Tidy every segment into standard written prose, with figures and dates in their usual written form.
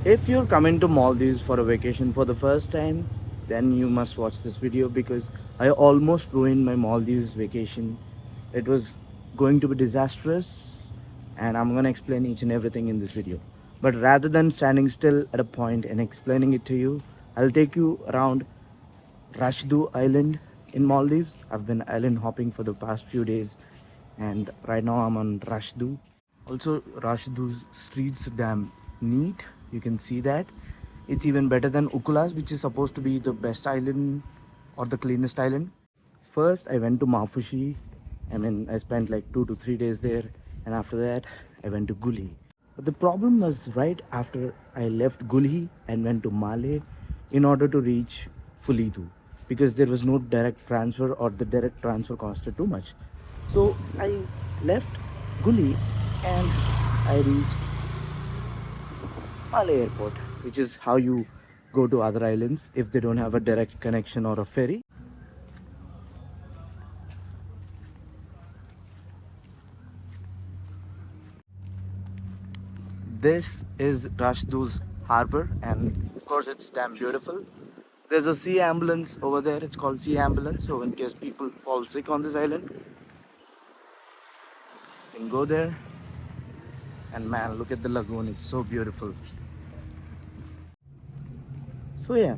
If you're coming to Maldives for a vacation for the first time, then you must watch this video because I almost ruined my Maldives vacation. It was going to be disastrous, and I'm gonna explain each and everything in this video. But rather than standing still at a point and explaining it to you, I'll take you around Rasdhoo Island in Maldives. I've been island hopping for the past few days, and right now I'm on Rasdhoo. Also, Rashdhoo's streets damn neat. You can see that. It's even better than Ukulas, which is supposed to be the best island or the cleanest island. First, I went to Mafushi. I spent like 2 to 3 days there, and after that, I went to Guli. But the problem was right after I left Gulhi and went to Malé in order to reach Fulidu because there was no direct transfer or the direct transfer costed too much. So I left Guli and I reached Malé airport, which is how you go to other islands if they don't have a direct connection or a ferry. This is Rashdhoo's harbor, and of course it's damn beautiful. There's a sea ambulance over there. It's called sea ambulance. So in case people fall sick on this island, you can go there. And man, look at the lagoon. It's so beautiful. So yeah,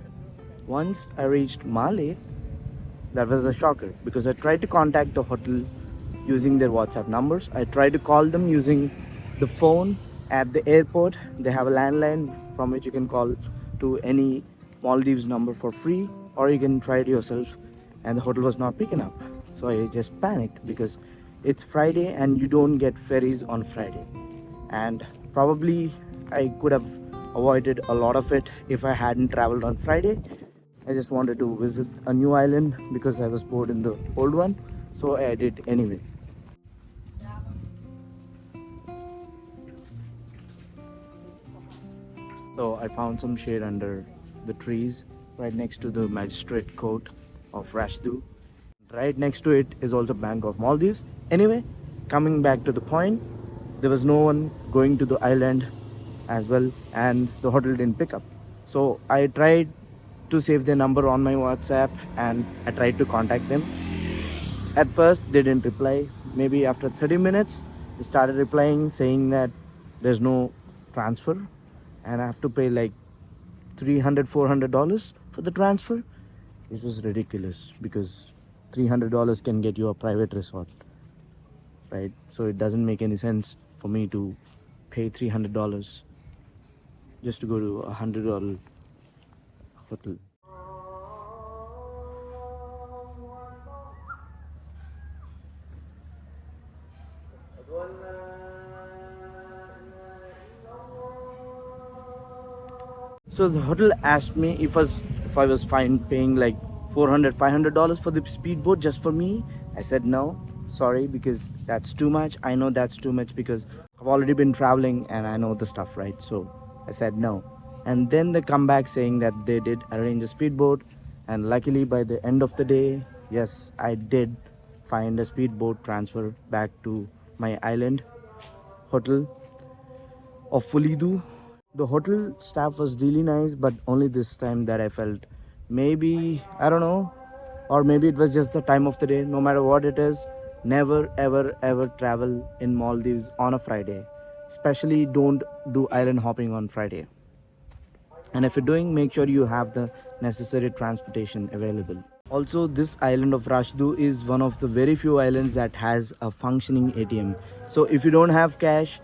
once I reached Malé, that was a shocker because I tried to contact the hotel using their WhatsApp numbers. I tried to call them using the phone at the airport. They have a landline from which you can call to any Maldives number for free, or you can try it yourself, and the hotel was not picking up. So I just panicked because it's Friday and you don't get ferries on Friday. And probably I could have avoided a lot of it if I hadn't traveled on Friday. I just wanted to visit a new island because I was bored in the old one, so I did anyway. So I found some shade under the trees right next to the Magistrate court of Rasdhoo. Right next to it is also Bank of Maldives. Anyway, coming back to the point, there was no one going to the island as well, and the hotel didn't pick up. So I tried to save their number on my WhatsApp and I tried to contact them. At first, they didn't reply. Maybe after 30 minutes, they started replying saying that there's no transfer and I have to pay like $300 $400 for the transfer. It was ridiculous because $300 can get you a private resort, right? So it doesn't make any sense for me to pay $300 just to go to $100 hotel. So the hotel asked me if I was fine paying like $400 $500 for the speedboat just for me. I said no, sorry, because that's too much. I know that's too much because I've already been traveling and I know the stuff, right? So I said no. And then they come back saying that they did arrange a speedboat, and luckily by the end of the day, yes, I did find a speedboat transfer back to my island hotel of Fulidu. The hotel staff was really nice, but only this time that I felt maybe, I don't know, or maybe it was just the time of the day. No matter what it is, never ever ever travel in Maldives on a Friday. Especially don't do island hopping on Friday. And if you're doing, make sure you have the necessary transportation available. Also, this island of Rashdhoo is one of the very few islands that has a functioning ATM. So if you don't have cash,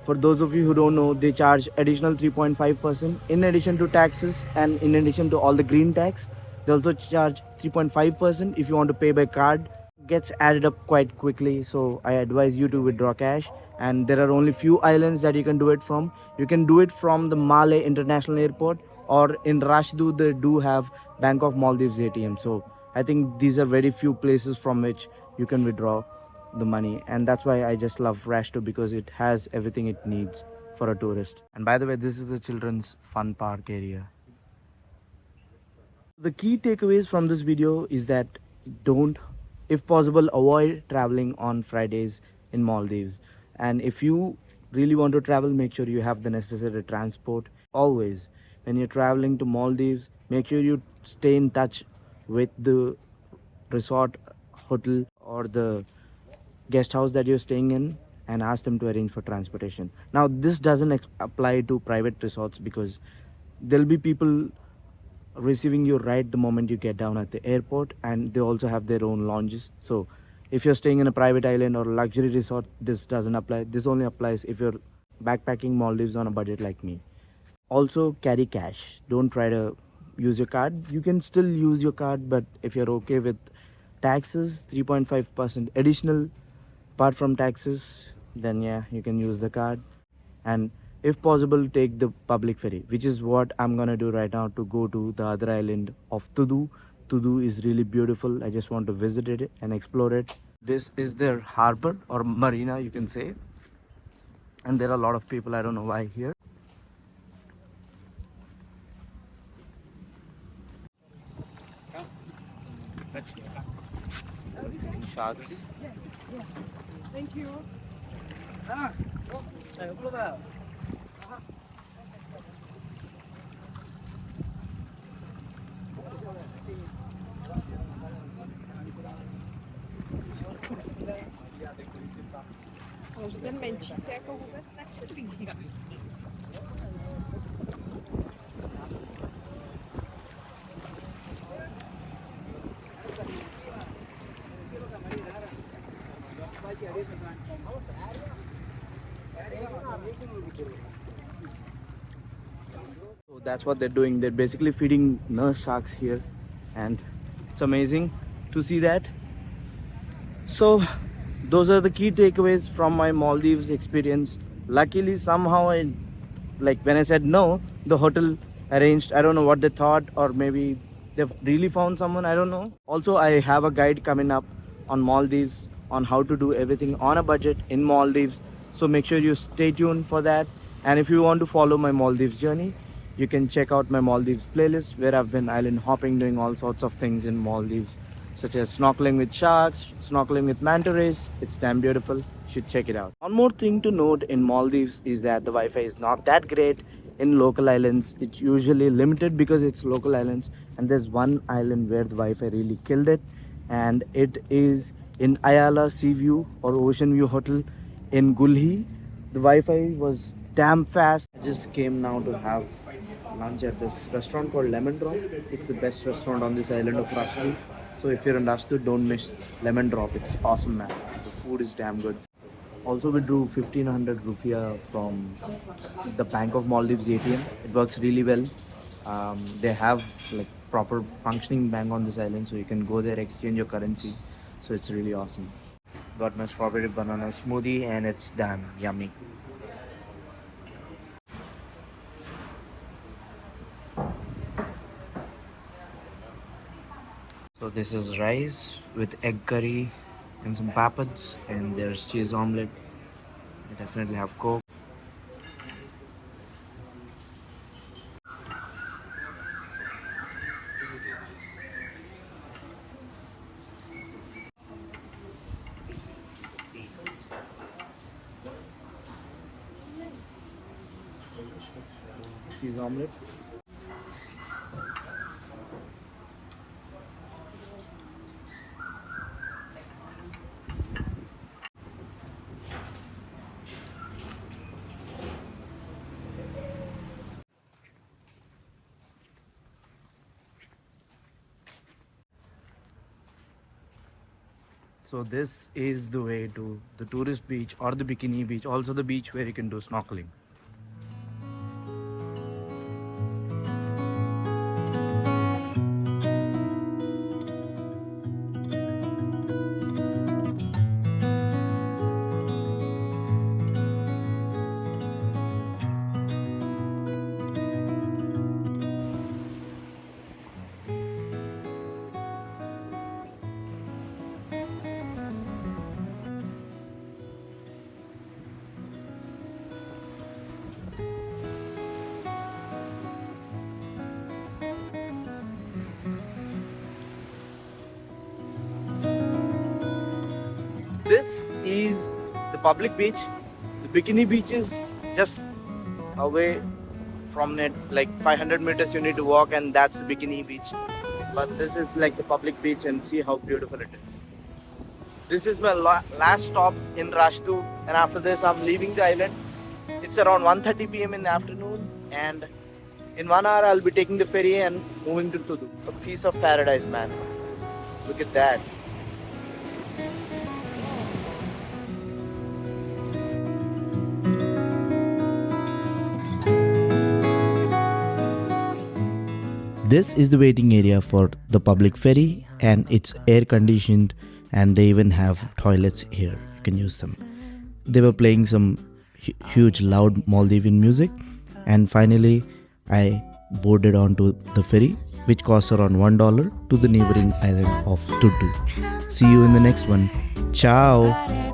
for those of you who don't know, they charge additional 3.5% in addition to taxes and in addition to all the green tax. They also charge 3.5% if you want to pay by card. Gets added up quite quickly, so I advise you to withdraw cash. And there are only few islands that you can do it from. You can do it from the Malé International Airport, or in Rashdhoo they do have Bank of Maldives ATM. So I think these are very few places from which you can withdraw the money, and that's why I just love Rashdhoo because it has everything it needs for a tourist. And by the way, this is a children's fun park area. The key takeaways from this video is that don't, if possible, avoid traveling on Fridays in Maldives. And if you really want to travel, make sure you have the necessary transport. Always, when you're traveling to Maldives, make sure you stay in touch with the resort, hotel, or the guest house that you're staying in, and ask them to arrange for transportation. Now, this doesn't apply to private resorts, because there'll be people receiving you right the moment you get down at the airport, and they also have their own lounges. So if you're staying in a private island or luxury resort, this doesn't apply. This only applies if you're backpacking Maldives on a budget like me. Also, carry cash. Don't try to use your card. You can still use your card, but if you're okay with taxes, 3.5% additional apart from taxes, then yeah, you can use the card. And if possible, take the public ferry, which is what I'm gonna do right now to go to the other island of Tudu. Tudu is really beautiful. I just want to visit it and explore it. This is their harbor or marina, you can say, and there are a lot of people. I don't know why here. Feeding sharks. Thank you. Może ten męci się jako vůbec nepředvídí. So that's what they're doing. They're basically feeding nurse sharks here, and it's amazing to see that. So those are the key takeaways from my Maldives experience. Luckily, somehow like when I said no, the hotel arranged. I don't know what they thought, or maybe they've really found someone. I don't know. Also, I have a guide coming up on Maldives on how to do everything on a budget in Maldives. So make sure you stay tuned for that. And if you want to follow my Maldives journey, you can check out my Maldives playlist, where I've been island hopping, doing all sorts of things in Maldives, such as snorkeling with sharks, snorkeling with manta rays. It's damn beautiful. You should check it out. One more thing to note in Maldives is that the Wi-Fi is not that great in local islands. It's usually limited because it's local islands, and there's one island where the Wi-Fi really killed it, and it is in Ayala Sea View or Ocean View Hotel in Gulhi. The Wi-Fi was damn fast. I just came now to have lunch at this restaurant called Lemon Drop. It's the best restaurant on this island of Rasdhoo. So if you're in Rasdhoo, don't miss Lemon Drop. It's awesome, man. The food is damn good. Also, we drew 1500 rupiah from the Bank of Maldives ATM. It works really well. They have like proper functioning bank on this island, so you can go there, exchange your currency. So it's really awesome. Got my strawberry banana smoothie, and it's damn yummy. So this is rice with egg curry and some papads, and there's cheese omelette. I definitely have coke. Cheese omelette. So this is the way to the tourist beach or the bikini beach, also the beach where you can do snorkeling. This is the public beach. The Bikini Beach is just away from it, like 500 meters you need to walk, and that's Bikini Beach. But this is like the public beach, and see how beautiful it is. This is my last stop in Rasdhoo, and after this I'm leaving the island. It's around 1:30 p.m. in the afternoon, and in 1 hour I'll be taking the ferry and moving to Tudu. A piece of paradise, man. Look at that. This is the waiting area for the public ferry, and it's air conditioned, and they even have toilets here. You can use them. They were playing some huge loud Maldivian music, and finally I boarded onto the ferry, which costs around $1 to the neighboring island of Tudu. See you in the next one. Ciao.